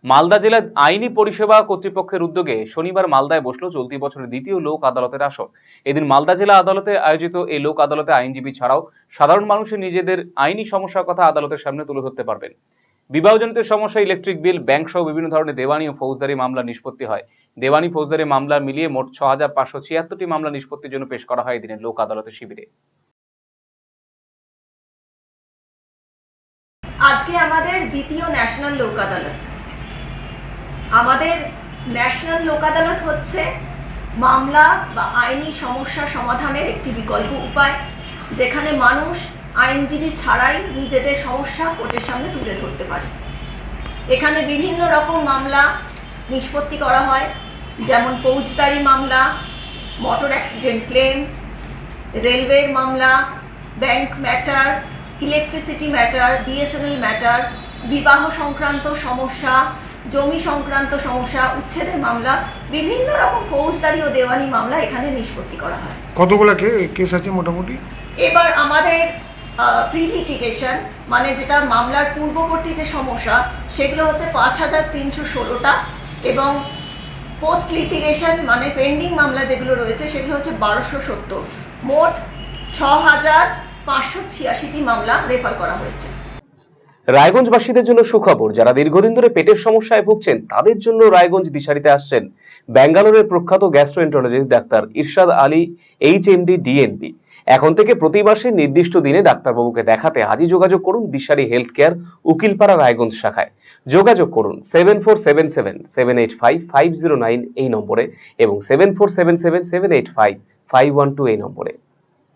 মালদা জেলা আইনি পরিষেবা কর্তৃপক্ষের উদ্যোগে শনিবার মালদায় বসলো চলতি বছরের দ্বিতীয় লোক আদালতের আসর। এদিন মালদা জেলা আদালতে আয়োজিত এই লোক আদালতে আইনজীবী ছাড়াও সাধারণ মানুষের নিজেদের আইনি সমস্যার কথা আদালতের সামনে তুলে ধরতে পারবেন। বিবাহজনিত সমস্যা, ইলেকট্রিক বিল, ব্যাংক সহ বিভিন্ন ধরনের দেওয়ানি ও ফৌজদারি মামলা নিষ্পত্তি হয়। দেওয়ানি ফৌজদারি মামলা মিলিয়ে মোট 6576টি মামলা নিষ্পত্তির জন্য পেশ করা হয় এদিনের লোক আদালতের শিবিরে। আজকে আমাদের দ্বিতীয় ন্যাশনাল লোক আদালত। আমাদের ন্যাশনাল লোক আদালত হচ্ছে মামলা বা আইনি সমস্যা সমাধানের একটি বিকল্প উপায়, যেখানে মানুষ আইনজীবী ছাড়াই নিজেদের সমস্যা কোর্টের সামনে তুলে ধরতে পারে। এখানে বিভিন্ন রকম মামলা নিষ্পত্তি করা হয়, যেমন ফৌজদারি মামলা, মোটর অ্যাক্সিডেন্ট ক্লেম, রেলওয়ের মামলা, bank matter, electricity matter, BSNL matter, বিবাহ সংক্রান্ত সমস্যা, জমি সংক্রান্ত সমস্যা, উচ্ছেদের মামলা, বিভিন্ন রকম ফৌজদারি ও দেওয়ানি মামলা এখানে নিষ্পত্তি করা হয়। কতগুলো কেস আছে মোটামুটি? এবার আমাদের প্রি লিটিগেশন মানে যেটা মামলার পূর্ববর্তী যে সমস্যা, সেগুলো হচ্ছে 5316টা, এবং পোস্ট লিটিগেশন মানে পেন্ডিং মামলা যেগুলো রয়েছে সেগুলো হচ্ছে 1270। মোট 6586টি মামলা রেফার করা হয়েছে। রায়গঞ্জবাসীদের জন্য সুখবর, যারা দীর্ঘদিন ধরে পেটের সমস্যায় ভুগছেন তাদের জন্য রায়গঞ্জ দিশারিতে আসছেন ব্যাঙ্গালোরের প্রখ্যাত গ্যাস্ট্রোএন্টারোলজিস্ট ডাক্তার ইরশাদ আলী, এইচএমডি, ডিএনবি। এখন থেকে প্রতি মাসে নির্দিষ্ট দিনে ডাক্তারবাবুকে দেখাতে আজই যোগাযোগ করুন দিশারি হেলথ কেয়ার, উকিলপাড়া, রায়গঞ্জ শাখায়। যোগাযোগ করুন 7477785509 এই নম্বরে এবং 7477785512 এই নম্বরে।